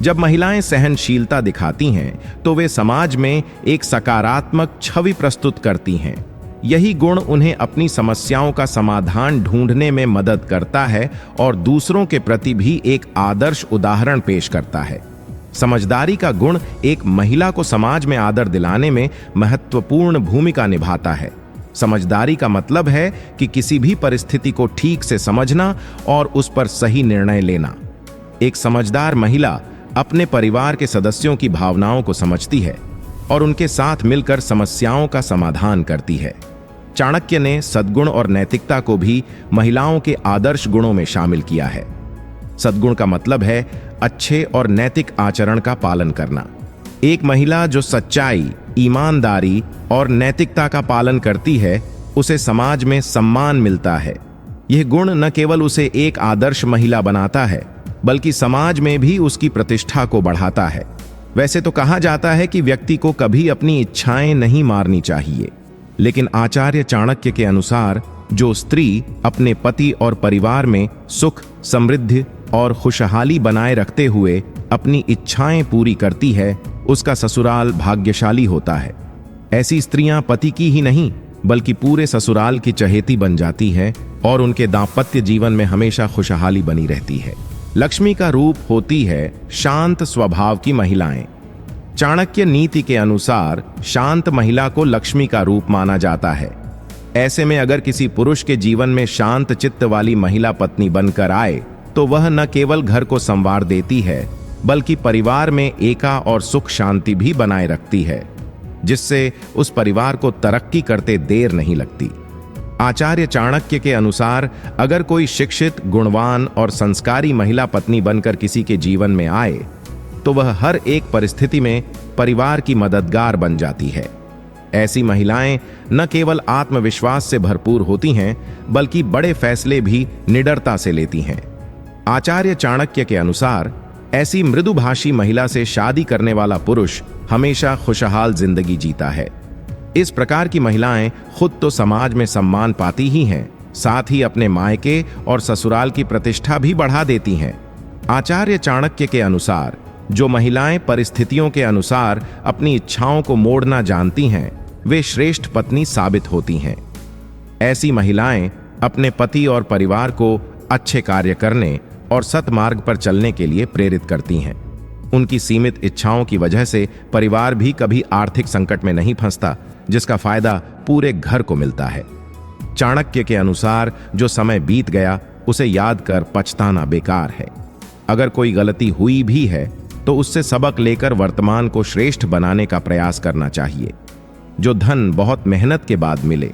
जब महिलाएं सहनशीलता दिखाती हैं तो वे समाज में एक सकारात्मक छवि प्रस्तुत करती हैं। यही गुण उन्हें अपनी समस्याओं का समाधान ढूंढने में मदद करता है और दूसरों के प्रति भी एक आदर्श उदाहरण पेश करता है। समझदारी का गुण एक महिला को समाज में आदर दिलाने में महत्वपूर्ण भूमिका निभाता है। समझदारी का मतलब है कि किसी भी परिस्थिति को ठीक से समझना और उस पर सही निर्णय लेना। एक समझदार महिला अपने परिवार के सदस्यों की भावनाओं को समझती है और उनके साथ मिलकर समस्याओं का समाधान करती है। चाणक्य ने सद्गुण और नैतिकता को भी महिलाओं के आदर्श गुणों में शामिल किया है। सद्गुण का मतलब है अच्छे और नैतिक आचरण का पालन करना। एक महिला जो सच्चाई, ईमानदारी और नैतिकता का पालन करती है, उसे समाज में सम्मान मिलता है। यह गुण न केवल उसे एक आदर्श महिला बनाता है, बल्कि समाज में भी उसकी प्रतिष्ठा को बढ़ाता है। वैसे तो कहा जाता है कि व्यक्ति को कभी अपनी इच्छाएं नहीं मारनी चाहिए, लेकिन आचार्य चाणक्य के अनुसार जो स्त्री अपने पति और परिवार में सुख, समृद्धि और खुशहाली बनाए रखते हुए अपनी इच्छाएं पूरी करती है, उसका ससुराल भाग्यशाली होता है। ऐसी स्त्रियां पति की ही नहीं बल्कि पूरे ससुराल की चहेती बन जाती है और उनके दाम्पत्य जीवन में हमेशा खुशहाली बनी रहती है। लक्ष्मी का रूप होती है शांत स्वभाव की महिलाएं। चाणक्य नीति के अनुसार शांत महिला को लक्ष्मी का रूप माना जाता है। ऐसे में अगर किसी पुरुष के जीवन में शांत चित्त वाली महिला पत्नी बनकर आए तो वह न केवल घर को संवार देती है बल्कि परिवार में एका और सुख शांति भी बनाए रखती है, जिससे उस परिवार को तरक्की करते देर नहीं लगती। आचार्य चाणक्य के अनुसार अगर कोई शिक्षित, गुणवान और संस्कारी महिला पत्नी बनकर किसी के जीवन में आए तो वह हर एक परिस्थिति में परिवार की मददगार बन जाती है। ऐसी महिलाएं न केवल आत्मविश्वास से भरपूर होती हैं बल्कि बड़े फैसले भी निडरता से लेती हैं। आचार्य चाणक्य के अनुसार ऐसी मृदुभाषी महिला से शादी करने वाला पुरुष हमेशा खुशहाल जिंदगी जीता है। इस प्रकार की महिलाएं खुद तो समाज में सम्मान पाती ही हैं, साथ ही अपने मायके और ससुराल की प्रतिष्ठा भी बढ़ा देती हैं। आचार्य चाणक्य के अनुसार जो महिलाएं परिस्थितियों के अनुसार अपनी इच्छाओं को मोड़ना जानती हैं, वे श्रेष्ठ पत्नी साबित होती हैं। ऐसी महिलाएं अपने पति और परिवार को अच्छे कार्य करने और सतमार्ग पर चलने के लिए प्रेरित करती हैं। उनकी सीमित इच्छाओं की वजह से परिवार भी कभी आर्थिक संकट में नहीं फंसता, जिसका फायदा पूरे घर को मिलता है। चाणक्य के अनुसार जो समय बीत गया उसे याद कर पछताना बेकार है। अगर कोई गलती हुई भी है तो उससे सबक लेकर वर्तमान को श्रेष्ठ बनाने का प्रयास करना चाहिए। जो धन बहुत मेहनत के बाद मिले,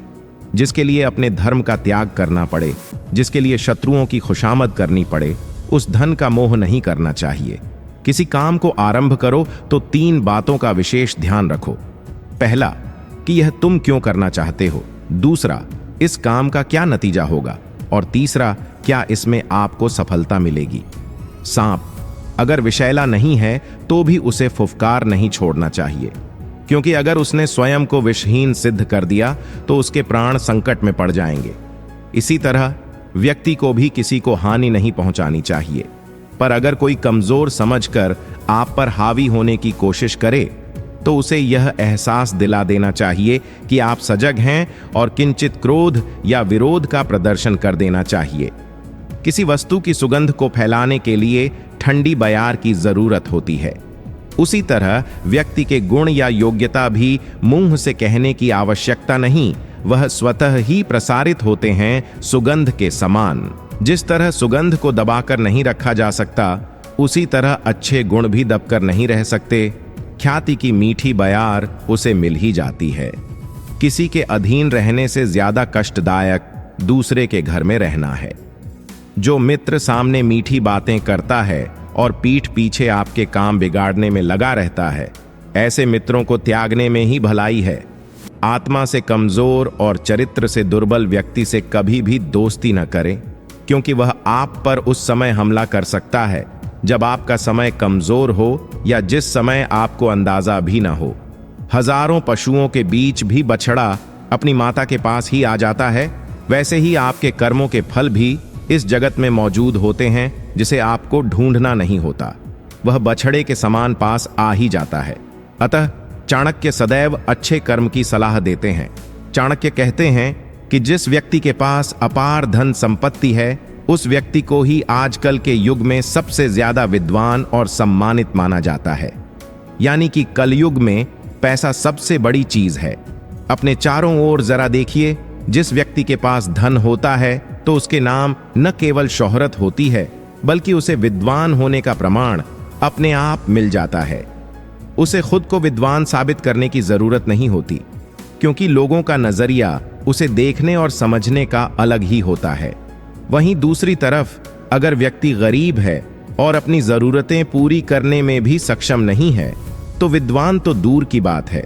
जिसके लिए अपने धर्म का त्याग करना पड़े, जिसके लिए शत्रुओं की खुशामद करनी पड़े, उस धन का मोह नहीं करना चाहिए। किसी काम को आरंभ करो तो 3 बातों का विशेष ध्यान रखो। पहला, कि यह तुम क्यों करना चाहते हो। दूसरा, इस काम का क्या नतीजा होगा। और तीसरा, क्या इसमें आपको सफलता मिलेगी। सांप अगर विषैला नहीं है तो भी उसे फुफकार नहीं छोड़ना चाहिए, क्योंकि अगर उसने स्वयं को विषहीन सिद्ध कर दिया तो उसके प्राण संकट में पड़ जाएंगे। इसी तरह व्यक्ति को भी किसी को हानि नहीं पहुंचानी चाहिए, पर अगर कोई कमजोर समझकर आप पर हावी होने की कोशिश करे तो उसे यह एहसास दिला देना चाहिए कि आप सजग हैं और किंचित क्रोध या विरोध का प्रदर्शन कर देना चाहिए। किसी वस्तु की सुगंध को फैलाने के लिए ठंडी बयार की जरूरत होती है। उसी तरह व्यक्ति के गुण या योग्यता भी मुंह से कहने की आवश्यकता नहीं, वह स्वतः ही प्रसारित होते हैं सुगंध के समान। जिस तरह सुगंध को दबाकर नहीं रखा जा सकता, उसी तरह अच्छे गुण भी दबकर नहीं रह सकते। ख्याति की मीठी बयार उसे मिल ही जाती है। किसी के अधीन रहने से ज्यादा कष्टदायक दूसरे के घर में रहना है। जो मित्र सामने मीठी बातें करता है और पीठ पीछे आपके काम बिगाड़ने में लगा रहता है, ऐसे मित्रों को त्यागने में ही भलाई है। आत्मा से कमजोर और चरित्र से दुर्बल व्यक्ति से कभी भी दोस्ती न करें, क्योंकि वह आप पर उस समय हमला कर सकता है जब आपका समय कमजोर हो या जिस समय आपको अंदाजा भी ना हो। हजारों पशुओं के बीच भी बछड़ा अपनी माता के पास ही आ जाता है, वैसे ही आपके कर्मों के फल भी इस जगत में मौजूद होते हैं, जिसे आपको ढूंढना नहीं होता। वह बछड़े के समान पास आ ही जाता है। अतः चाणक्य सदैव अच्छे कर्म की सलाह देते हैं। चाणक्य कहते हैं कि जिस व्यक्ति के पास अपार धन संपत्ति है, उस व्यक्ति को ही आजकल के युग में सबसे ज्यादा विद्वान और सम्मानित माना जाता है। यानी कि कलयुग में पैसा सबसे बड़ी चीज है। अपने चारों ओर जरा देखिए, जिस व्यक्ति के पास धन होता है तो उसके नाम न केवल शोहरत होती है, बल्कि उसे विद्वान होने का प्रमाण अपने आप मिल जाता है। उसे खुद को विद्वान साबित करने की जरूरत नहीं होती, क्योंकि लोगों का नजरिया उसे देखने और समझने का अलग ही होता है। वहीं दूसरी तरफ अगर व्यक्ति गरीब है और अपनी जरूरतें पूरी करने में भी सक्षम नहीं है, तो विद्वान तो दूर की बात है,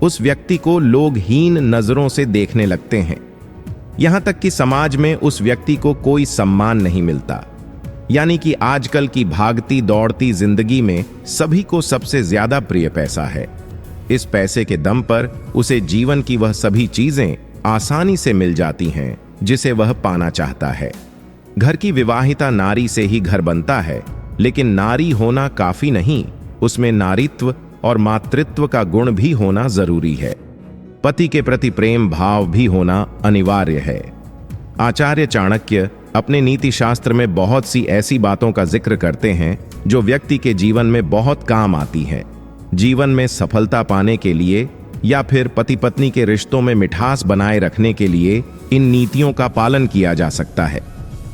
उस व्यक्ति को लोग हीन नजरों से देखने लगते हैं। यहां तक कि समाज में उस व्यक्ति को कोई सम्मान नहीं मिलता। यानी कि आजकल की भागती दौड़ती जिंदगी में सभी को सबसे ज्यादा प्रिय पैसा है। इस पैसे के दम पर उसे जीवन की वह सभी चीजें आसानी से मिल जाती हैं जिसे वह पाना चाहता है। घर की विवाहिता नारी से ही घर बनता है, लेकिन नारी होना काफी नहीं, उसमें नारीत्व और मातृत्व का गुण भी होना जरूरी है। पति के प्रति प्रेम भाव भी होना अनिवार्य है। आचार्य चाणक्य अपने नीति शास्त्र में बहुत सी ऐसी बातों का जिक्र करते हैं जो व्यक्ति के जीवन में बहुत काम आती हैं। जीवन में सफलता पाने के लिए या फिर पति पत्नी के रिश्तों में मिठास बनाए रखने के लिए इन नीतियों का पालन किया जा सकता है।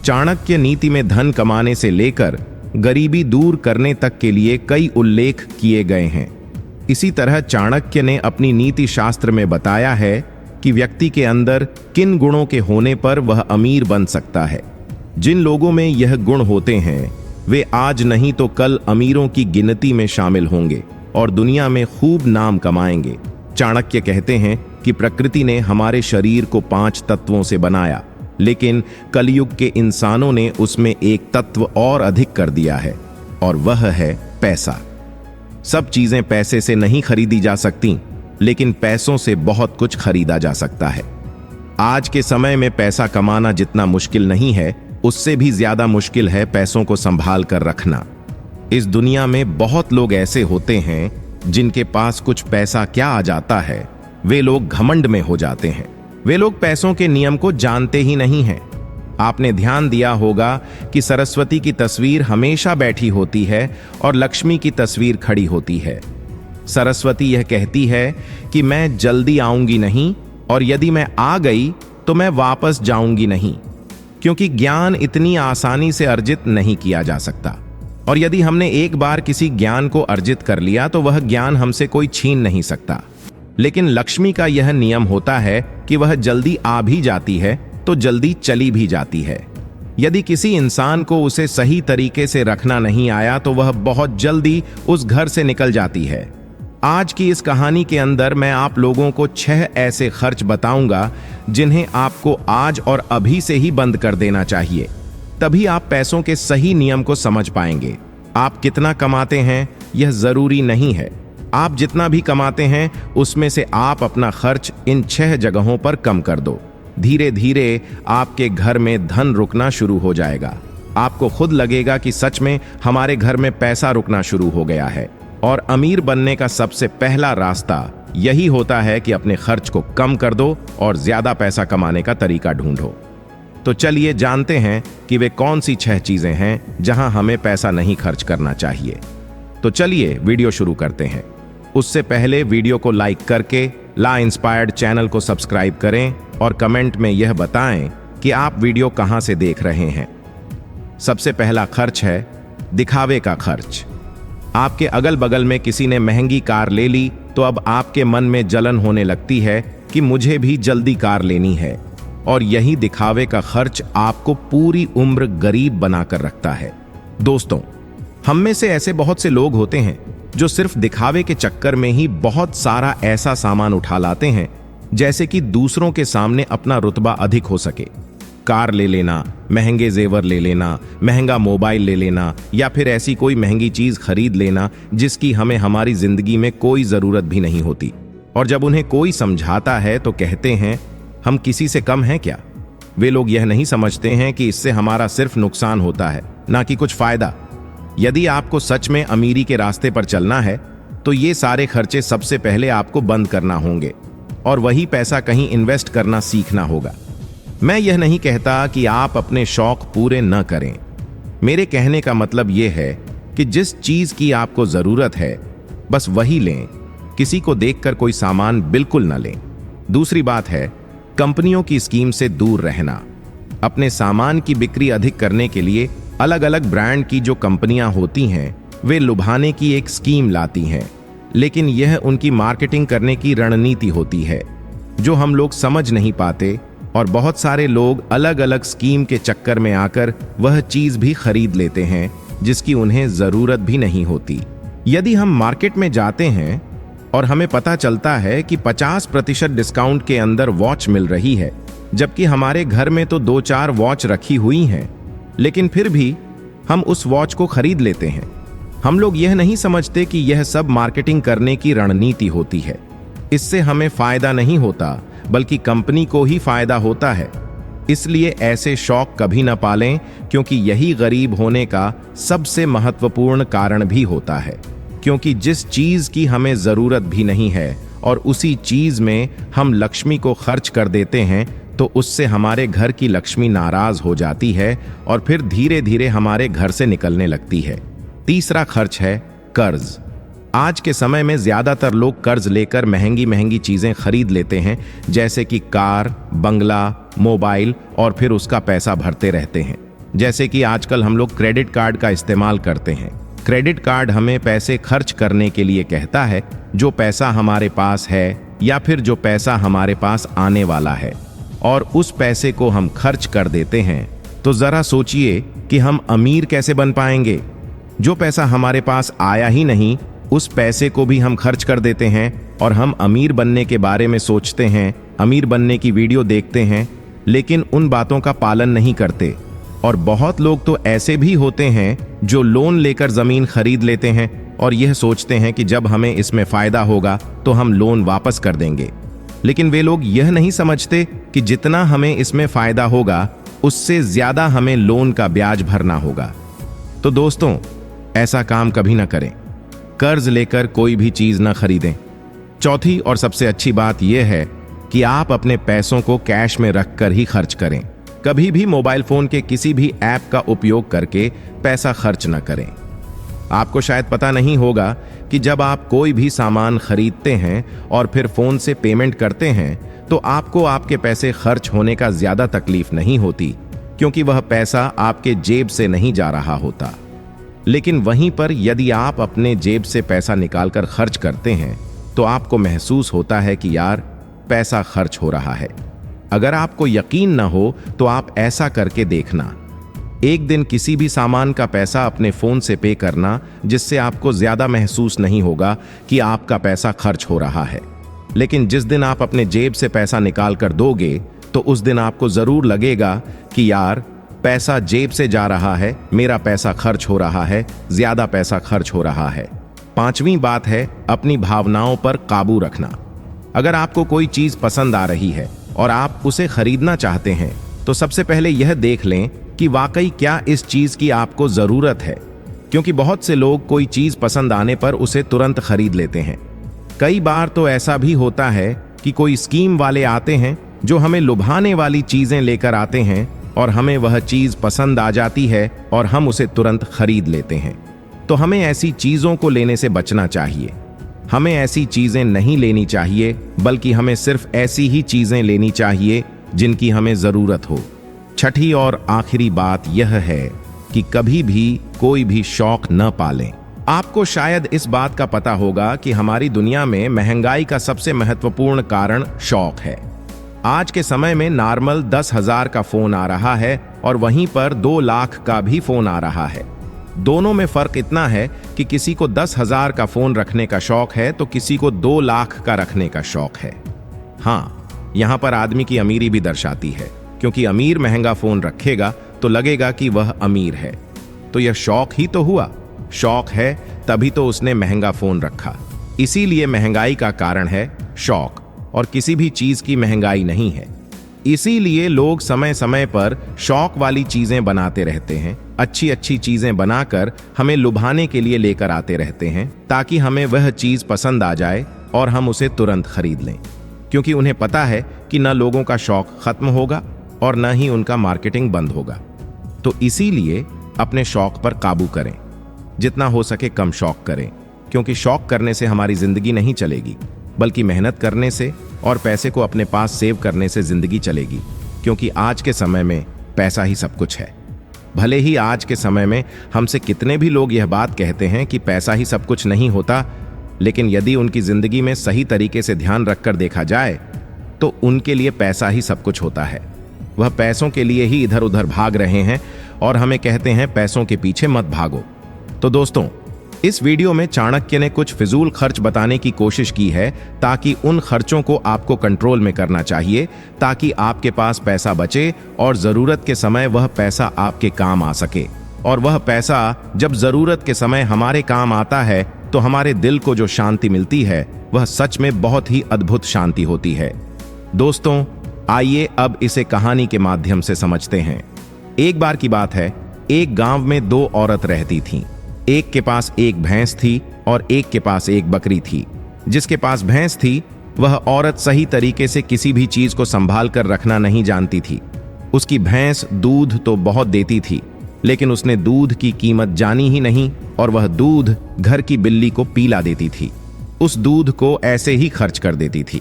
चाणक्य नीति में धन कमाने से लेकर गरीबी दूर करने तक के लिए कई उल्लेख किए गए हैं। इसी तरह चाणक्य ने अपनी नीति शास्त्र में बताया है कि व्यक्ति के अंदर किन गुणों के होने पर वह अमीर बन सकता है। जिन लोगों में यह गुण होते हैं वे आज नहीं तो कल अमीरों की गिनती में शामिल होंगे और दुनिया में खूब नाम कमाएंगे। चाणक्य कहते हैं कि प्रकृति ने हमारे शरीर को 5 तत्वों से बनाया, लेकिन कलयुग के इंसानों ने उसमें एक तत्व और अधिक कर दिया है और वह है पैसा। सब चीजें पैसे से नहीं खरीदी जा सकती, लेकिन पैसों से बहुत कुछ खरीदा जा सकता है। आज के समय में पैसा कमाना जितना मुश्किल नहीं है, उससे भी ज्यादा मुश्किल है पैसों को संभाल कर रखना। इस दुनिया में बहुत लोग ऐसे होते हैं जिनके पास कुछ पैसा क्या आ जाता है, वे लोग घमंड में हो जाते हैं। वे लोग पैसों के नियम को जानते ही नहीं हैं। आपने ध्यान दिया होगा कि सरस्वती की तस्वीर हमेशा बैठी होती है और लक्ष्मी की तस्वीर खड़ी होती है। सरस्वती यह कहती है कि मैं जल्दी आऊंगी नहीं, और यदि मैं आ गई तो मैं वापस जाऊंगी नहीं, क्योंकि ज्ञान इतनी आसानी से अर्जित नहीं किया जा सकता। और यदि हमने एक बार किसी ज्ञान को अर्जित कर लिया तो वह ज्ञान हमसे कोई छीन नहीं सकता। लेकिन लक्ष्मी का यह नियम होता है कि वह जल्दी आ भी जाती है तो जल्दी चली भी जाती है। यदि किसी इंसान को उसे सही तरीके से रखना नहीं आया तो वह बहुत जल्दी उस घर से निकल जाती है। आज की इस कहानी के अंदर मैं आप लोगों को 6 ऐसे खर्च बताऊंगा जिन्हें आपको आज और अभी से ही बंद कर देना चाहिए। तभी आप पैसों के सही नियम को समझ पाएंगे। आप कितना कमाते हैं यह जरूरी नहीं है। आप जितना भी कमाते हैं उसमें से आप अपना खर्च इन 6 जगहों पर कम कर दो। धीरे धीरे आपके घर में धन रुकना शुरू हो जाएगा। आपको खुद लगेगा कि सच में हमारे घर में पैसा रुकना शुरू हो गया है। और अमीर बनने का सबसे पहला रास्ता यही होता है कि अपने खर्च को कम कर दो और ज्यादा पैसा कमाने का तरीका ढूंढो। तो चलिए जानते हैं कि वे कौन सी 6 चीजें हैं जहां हमें पैसा नहीं खर्च करना चाहिए। तो चलिए वीडियो शुरू करते हैं। उससे पहले वीडियो को लाइक करके ला इंस्पायर्ड चैनल को सब्सक्राइब करें और कमेंट में यह बताएं कि आप वीडियो कहां से देख रहे हैं। सबसे पहला खर्च है दिखावे का खर्च। आपके अगल बगल में किसी ने महंगी कार ले ली तो अब आपके मन में जलन होने लगती है कि मुझे भी जल्दी कार लेनी है, और यही दिखावे का खर्च आपको पूरी उम्र गरीब बनाकर रखता है। दोस्तों, हम में से ऐसे बहुत से लोग होते हैं जो सिर्फ दिखावे के चक्कर में ही बहुत सारा ऐसा सामान उठा लाते हैं जैसे कि दूसरों के सामने अपना रुतबा अधिक हो सके। कार ले लेना, महंगे जेवर ले लेना, महंगा मोबाइल ले लेना, या फिर ऐसी कोई महंगी चीज खरीद लेना जिसकी हमें हमारी जिंदगी में कोई जरूरत भी नहीं होती। और जब उन्हें कोई समझाता है तो कहते हैं हम किसी से कम हैं क्या। वे लोग यह नहीं समझते हैं कि इससे हमारा सिर्फ नुकसान होता है, ना कि कुछ फायदा। यदि आपको सच में अमीरी के रास्ते पर चलना है तो ये सारे खर्चे सबसे पहले आपको बंद करना होंगे और वही पैसा कहीं इन्वेस्ट करना सीखना होगा। मैं यह नहीं कहता कि आप अपने शौक पूरे न करें। मेरे कहने का मतलब यह है कि जिस चीज की आपको जरूरत है बस वही लें। किसी को देखकर कोई सामान बिल्कुल न लें। दूसरी बात है कंपनियों की स्कीम से दूर रहना। अपने सामान की बिक्री अधिक करने के लिए अलग अलग ब्रांड की जो कंपनियां होती हैं वे लुभाने की एक स्कीम लाती हैं, लेकिन यह उनकी मार्केटिंग करने की रणनीति होती है जो हम लोग समझ नहीं पाते, और बहुत सारे लोग अलग अलग स्कीम के चक्कर में आकर वह चीज भी खरीद लेते हैं जिसकी उन्हें जरूरत भी नहीं होती। यदि हम मार्केट में जाते हैं और हमें पता चलता है कि 50% डिस्काउंट के अंदर वॉच मिल रही है, जबकि हमारे घर में तो 2-4 वॉच रखी हुई हैं, लेकिन फिर भी हम उस वॉच को खरीद लेते हैं। हम लोग यह नहीं समझते कि यह सब मार्केटिंग करने की रणनीति होती है। इससे हमें फायदा नहीं होता बल्कि कंपनी को ही फायदा होता है। इसलिए ऐसे शौक कभी न पालें, क्योंकि यही गरीब होने का सबसे महत्वपूर्ण कारण भी होता है। क्योंकि जिस चीज की हमें जरूरत भी नहीं है और उसी चीज में हम लक्ष्मी को खर्च कर देते हैं, तो उससे हमारे घर की लक्ष्मी नाराज हो जाती है और फिर धीरे धीरे हमारे घर से निकलने लगती है। तीसरा खर्च है कर्ज। आज के समय में ज्यादातर लोग कर्ज लेकर महंगी महंगी चीजें खरीद लेते हैं, जैसे कि कार, बंगला, मोबाइल, और फिर उसका पैसा भरते रहते हैं। जैसे कि आजकल हम लोग क्रेडिट कार्ड का इस्तेमाल करते हैं। क्रेडिट कार्ड हमें पैसे खर्च करने के लिए कहता है, जो पैसा हमारे पास है या फिर जो पैसा हमारे पास आने वाला है, और उस पैसे को हम खर्च कर देते हैं। तो जरा सोचिए कि हम अमीर कैसे बन पाएंगे। जो पैसा हमारे पास आया ही नहीं, उस पैसे को भी हम खर्च कर देते हैं और हम अमीर बनने के बारे में सोचते हैं, अमीर बनने की वीडियो देखते हैं, लेकिन उन बातों का पालन नहीं करते। और बहुत लोग तो ऐसे भी होते हैं जो लोन लेकर जमीन खरीद लेते हैं और यह सोचते हैं कि जब हमें इसमें फायदा होगा तो हम लोन वापस कर देंगे। लेकिन वे लोग यह नहीं समझते कि जितना हमें इसमें फायदा होगा, उससे ज्यादा हमें लोन का ब्याज भरना होगा। तो दोस्तों, ऐसा काम कभी ना करें। कर्ज लेकर कोई भी चीज ना खरीदें। चौथी और सबसे अच्छी बात यह है कि आप अपने पैसों को कैश में रखकर ही खर्च करें। कभी भी मोबाइल फोन के किसी भी ऐप का उपयोग करके पैसा खर्च न करें। आपको शायद पता नहीं होगा कि जब आप कोई भी सामान खरीदते हैं और फिर फोन से पेमेंट करते हैं, तो आपको आपके पैसे खर्च होने का ज्यादा तकलीफ नहीं होती, क्योंकि वह पैसा आपके जेब से नहीं जा रहा होता। लेकिन वहीं पर यदि आप अपने जेब से पैसा निकालकर खर्च करते हैं, तो आपको महसूस होता है कि यार, पैसा खर्च हो रहा है। अगर आपको यकीन न हो तो आप ऐसा करके देखना। एक दिन किसी भी सामान का पैसा अपने फोन से पे करना, जिससे आपको ज्यादा महसूस नहीं होगा कि आपका पैसा खर्च हो रहा है। लेकिन जिस दिन आप अपने जेब से पैसा निकाल कर दोगे, तो उस दिन आपको जरूर लगेगा कि यार, पैसा जेब से जा रहा है, मेरा पैसा खर्च हो रहा है, ज्यादा पैसा खर्च हो रहा है। पांचवी बात है अपनी भावनाओं पर काबू रखना। अगर आपको कोई चीज पसंद आ रही है और आप उसे खरीदना चाहते हैं, तो सबसे पहले यह देख लें कि वाकई क्या इस चीज की आपको जरूरत है, क्योंकि बहुत से लोग कोई चीज पसंद आने पर उसे तुरंत खरीद लेते हैं। कई बार तो ऐसा भी होता है कि कोई स्कीम वाले आते हैं जो हमें लुभाने वाली चीजें लेकर आते हैं और हमें वह चीज पसंद आ जाती है और हम उसे तुरंत खरीद लेते हैं। तो हमें ऐसी चीजों को लेने से बचना चाहिए। हमें ऐसी चीजें नहीं लेनी चाहिए, बल्कि हमें सिर्फ ऐसी ही चीजें लेनी चाहिए जिनकी हमें जरूरत हो। छठी और आखिरी बात यह है कि कभी भी कोई भी शौक न पालें। आपको शायद इस बात का पता होगा कि हमारी दुनिया में महंगाई का सबसे महत्वपूर्ण कारण शौक है। आज के समय में नॉर्मल 10,000 का फोन आ रहा है और वहीं पर 2 लाख का भी फोन आ रहा है। दोनों में फर्क इतना है कि किसी को 10,000 का फोन रखने का शौक है तो किसी को 2 लाख का रखने का शौक है। हाँ, यहां पर आदमी की अमीरी भी दर्शाती है, क्योंकि अमीर महंगा फोन रखेगा तो लगेगा कि वह अमीर है। तो यह शौक ही तो हुआ। शौक है तभी तो उसने महंगा फोन रखा। इसीलिए महंगाई का कारण है शौक, और किसी भी चीज की महंगाई नहीं है। इसीलिए लोग समय समय पर शौक वाली चीजें बनाते रहते हैं, अच्छी अच्छी चीजें बनाकर हमें लुभाने के लिए लेकर आते रहते हैं, ताकि हमें वह चीज पसंद आ जाए और हम उसे तुरंत खरीद लें, क्योंकि उन्हें पता है कि न लोगों का शौक खत्म होगा और न ही उनका मार्केटिंग बंद होगा। तो इसीलिए अपने शौक पर काबू करें। जितना हो सके कम शौक करें, क्योंकि शौक करने से हमारी जिंदगी नहीं चलेगी, बल्कि मेहनत करने से और पैसे को अपने पास सेव करने से जिंदगी चलेगी। क्योंकि आज के समय में पैसा ही सब कुछ है। भले ही आज के समय में हमसे कितने भी लोग यह बात कहते हैं कि पैसा ही सब कुछ नहीं होता, लेकिन यदि उनकी जिंदगी में सही तरीके से ध्यान रखकर देखा जाए तो उनके लिए पैसा ही सब कुछ होता है। वह पैसों के लिए ही इधर उधर भाग रहे हैं और हमें कहते हैं पैसों के पीछे मत भागो। तो दोस्तों, इस वीडियो में चाणक्य ने कुछ फिजूल खर्च बताने की कोशिश की है, ताकि उन खर्चों को आपको कंट्रोल में करना चाहिए, ताकि आपके पास पैसा बचे और जरूरत के समय वह पैसा आपके काम आ सके। और वह पैसा जब जरूरत के समय हमारे काम आता है तो हमारे दिल को जो शांति मिलती है वह सच में बहुत ही अद्भुत शांति होती है। दोस्तों, आइए अब इसे कहानी के माध्यम से समझते हैं। एक बार की बात है, एक गांव में 2 औरत रहती थीं। एक के पास एक भैंस थी और एक के पास एक बकरी थी। जिसके पास भैंस थी वह औरत सही तरीके से किसी भी चीज को संभाल कर रखना नहीं जानती थी। उसकी भैंस दूध तो बहुत देती थी, लेकिन उसने दूध की कीमत जानी ही नहीं और वह दूध घर की बिल्ली को पिला देती थी। उस दूध को ऐसे ही खर्च कर देती थी।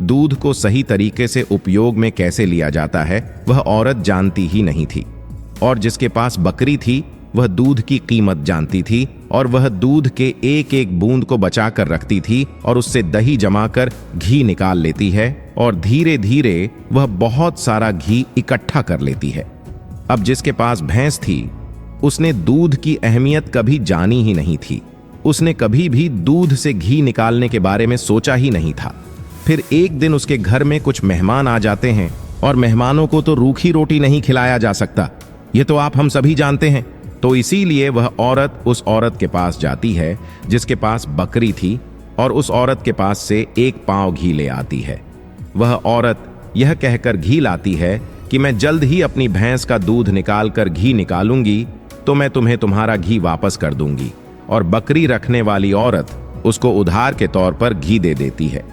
दूध को सही तरीके से उपयोग में कैसे लिया जाता है वह औरत जानती ही नहीं थी। और जिसके पास बकरी थी वह दूध की कीमत जानती थी और वह दूध के एक एक बूंद को बचा कर रखती थी और उससे दही जमाकर घी निकाल लेती है और धीरे धीरे वह बहुत सारा घी इकट्ठा कर लेती है। अब जिसके पास भैंस थी उसने दूध की अहमियत कभी जानी ही नहीं थी। उसने कभी भी दूध से घी निकालने के बारे में सोचा ही नहीं था। फिर एक दिन उसके घर में कुछ मेहमान आ जाते हैं और मेहमानों को तो रूखी रोटी नहीं खिलाया जा सकता, ये तो आप हम सभी जानते हैं। तो इसीलिए वह औरत उस औरत के पास जाती है जिसके पास बकरी थी और उस औरत के पास से एक पांव घी ले आती है। वह औरत यह कहकर घी लाती है कि मैं जल्द ही अपनी भैंस का दूध निकाल कर घी निकालूंगी तो मैं तुम्हें तुम्हारा घी वापस कर दूंगी। और बकरी रखने वाली औरत उसको उधार के तौर पर घी दे देती है।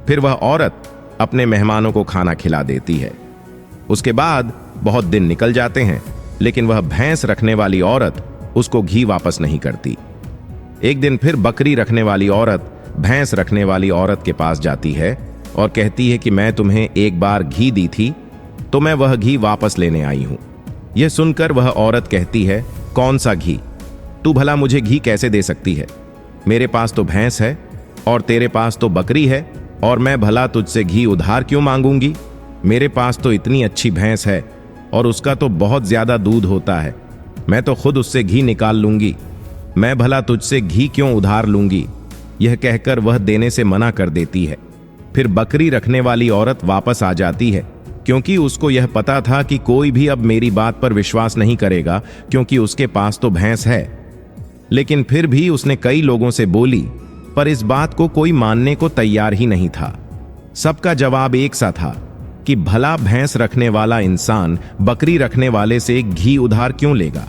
फिर वह औरत अपने मेहमानों को खाना खिला देती है। उसके बाद बहुत दिन निकल जाते हैं, लेकिन वह भैंस रखने वाली औरत उसको घी वापस नहीं करती। एक दिन फिर बकरी रखने वाली औरत भैंस रखने वाली औरत के पास जाती है और कहती है कि मैं तुम्हें एक बार घी दी थी तो मैं वह घी वापस लेने आई हूं। यह सुनकर वह औरत कहती है, कौन सा घी? तू भला मुझे घी कैसे दे सकती है? मेरे पास तो भैंस है और तेरे पास तो बकरी है, और मैं भला तुझसे घी उधार क्यों मांगूंगी? मेरे पास तो इतनी अच्छी भैंस है और उसका तो बहुत ज्यादा दूध होता है, मैं तो खुद उससे घी निकाल लूंगी, मैं भला तुझसे घी क्यों उधार लूंगी? यह कहकर वह देने से मना कर देती है। फिर बकरी रखने वाली औरत वापस आ जाती है, क्योंकि उसको यह पता था कि कोई भी अब मेरी बात पर विश्वास नहीं करेगा, क्योंकि उसके पास तो भैंस है। लेकिन फिर भी उसने कई लोगों से बोली, पर इस बात को कोई मानने को तैयार ही नहीं था। सबका जवाब एक सा था कि भला भैंस रखने वाला इंसान बकरी रखने वाले से घी उधार क्यों लेगा?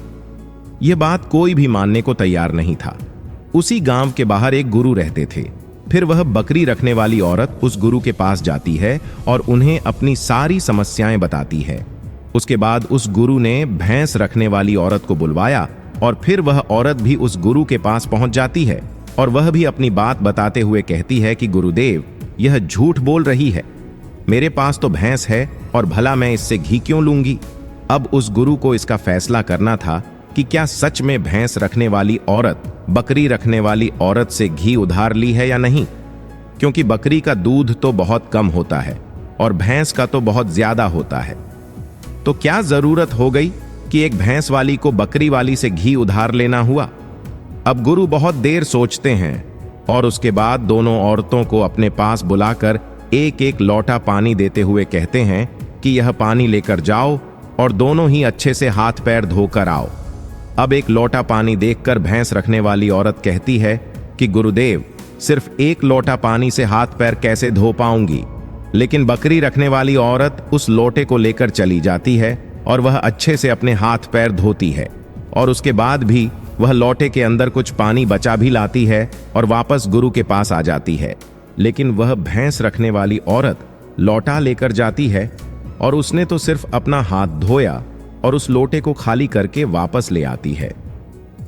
यह बात कोई भी मानने को तैयार नहीं था। उसी गांव के बाहर एक गुरु रहते थे। फिर वह बकरी रखने वाली औरत उस गुरु के पास जाती है और उन्हें अपनी सारी समस्याएं बताती है। उसके बाद उस गुरु ने भैंस रखने वाली औरत को बुलवाया और फिर वह औरत भी उस गुरु के पास पहुंच जाती है और वह भी अपनी बात बताते हुए कहती है कि गुरुदेव, यह झूठ बोल रही है, मेरे पास तो भैंस है और भला मैं इससे घी क्यों लूंगी? अब उस गुरु को इसका फैसला करना था कि क्या सच में भैंस रखने वाली औरत बकरी रखने वाली औरत से घी उधार ली है या नहीं, क्योंकि बकरी का दूध तो बहुत कम होता है और भैंस का तो बहुत ज्यादा होता है। तो क्या जरूरत हो गई कि एक भैंस वाली को बकरी वाली से घी उधार लेना हुआ? अब गुरु बहुत देर सोचते हैं और उसके बाद दोनों औरतों को अपने पास बुलाकर एक एक लोटा पानी देते हुए कहते हैं कि यह पानी लेकर जाओ और दोनों ही अच्छे से हाथ पैर धोकर आओ। अब एक लोटा पानी देखकर भैंस रखने वाली औरत कहती है कि गुरुदेव, सिर्फ एक लोटा पानी से हाथ पैर कैसे धो पाऊंगी? लेकिन बकरी रखने वाली औरत उस लोटे को लेकर चली जाती है और वह अच्छे से अपने हाथ पैर धोती है और उसके बाद भी वह लोटे के अंदर कुछ पानी बचा भी लाती है और वापस गुरु के पास आ जाती है। लेकिन वह भैंस रखने वाली औरत लोटा लेकर जाती है और उसने तो सिर्फ अपना हाथ धोया और उस लोटे को खाली करके वापस ले आती है।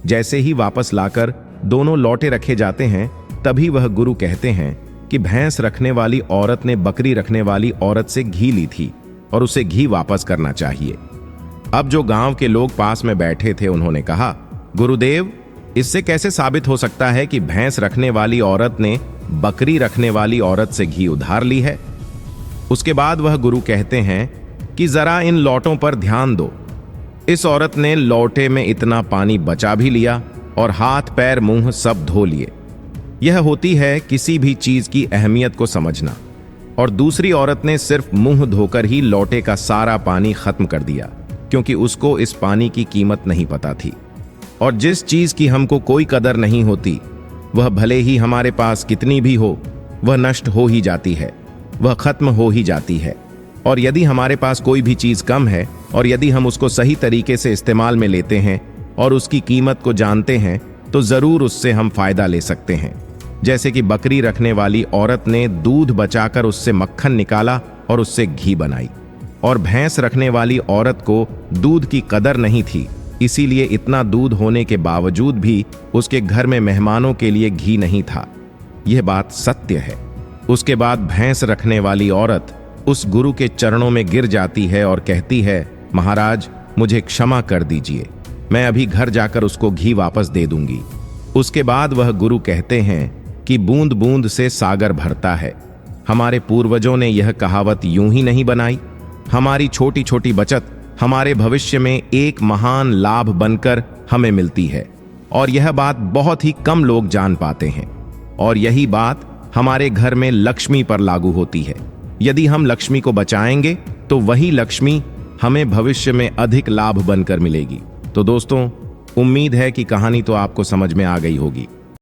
जैसे ही वापस लाकर दोनों लोटे रखे जाते हैं, तभी वह गुरु कहते हैं कि भैंस रखने वाली औरत ने बकरी रखने वाली औरत से घी ली थी और उसे घी वापस करना चाहिए। अब जो गांव के लोग पास में बैठे थे उन्होंने कहा, गुरुदेव, इससे कैसे साबित हो सकता है कि भैंस रखने वाली औरत ने बकरी रखने वाली औरत से घी उधार ली है? उसके बाद वह गुरु कहते हैं कि जरा इन लोटों पर ध्यान दो। इस औरत ने लोटे में इतना पानी बचा भी लिया और हाथ पैर मुंह सब धो लिए। यह होती है किसी भी चीज की अहमियत को समझना। और दूसरी औरत ने सिर्फ मुंह धोकर ही लोटे का सारा पानी खत्म कर दिया, क्योंकि उसको इस पानी की कीमत नहीं पता थी। और जिस चीज की हमको कोई कदर नहीं होती, वह भले ही हमारे पास कितनी भी हो, वह नष्ट हो ही जाती है, वह खत्म हो ही जाती है। और यदि हमारे पास कोई भी चीज कम है और यदि हम उसको सही तरीके से इस्तेमाल में लेते हैं और उसकी कीमत को जानते हैं तो जरूर उससे हम फायदा ले सकते हैं। जैसे कि बकरी रखने वाली औरत ने दूध बचाकर उससे मक्खन निकाला और उससे घी बनाई, और भैंस रखने वाली औरत को दूध की कदर नहीं थी, इसीलिए इतना दूध होने के बावजूद भी उसके घर में मेहमानों के लिए घी नहीं था। यह बात सत्य है। उसके बाद भैंस रखने वाली औरत उस गुरु के चरणों में गिर जाती है और कहती है, महाराज मुझे क्षमा कर दीजिए, मैं अभी घर जाकर उसको घी वापस दे दूंगी। उसके बाद वह गुरु कहते हैं कि बूंद बूंद से सागर भरता है। हमारे पूर्वजों ने यह कहावत यूं ही नहीं बनाई। हमारी छोटी छोटी बचत हमारे भविष्य में एक महान लाभ बनकर हमें मिलती है, और यह बात बहुत ही कम लोग जान पाते हैं। और यही बात हमारे घर में लक्ष्मी पर लागू होती है। यदि हम लक्ष्मी को बचाएंगे तो वही लक्ष्मी हमें भविष्य में अधिक लाभ बनकर मिलेगी। तो दोस्तों, उम्मीद है कि कहानी तो आपको समझ में आ गई होगी।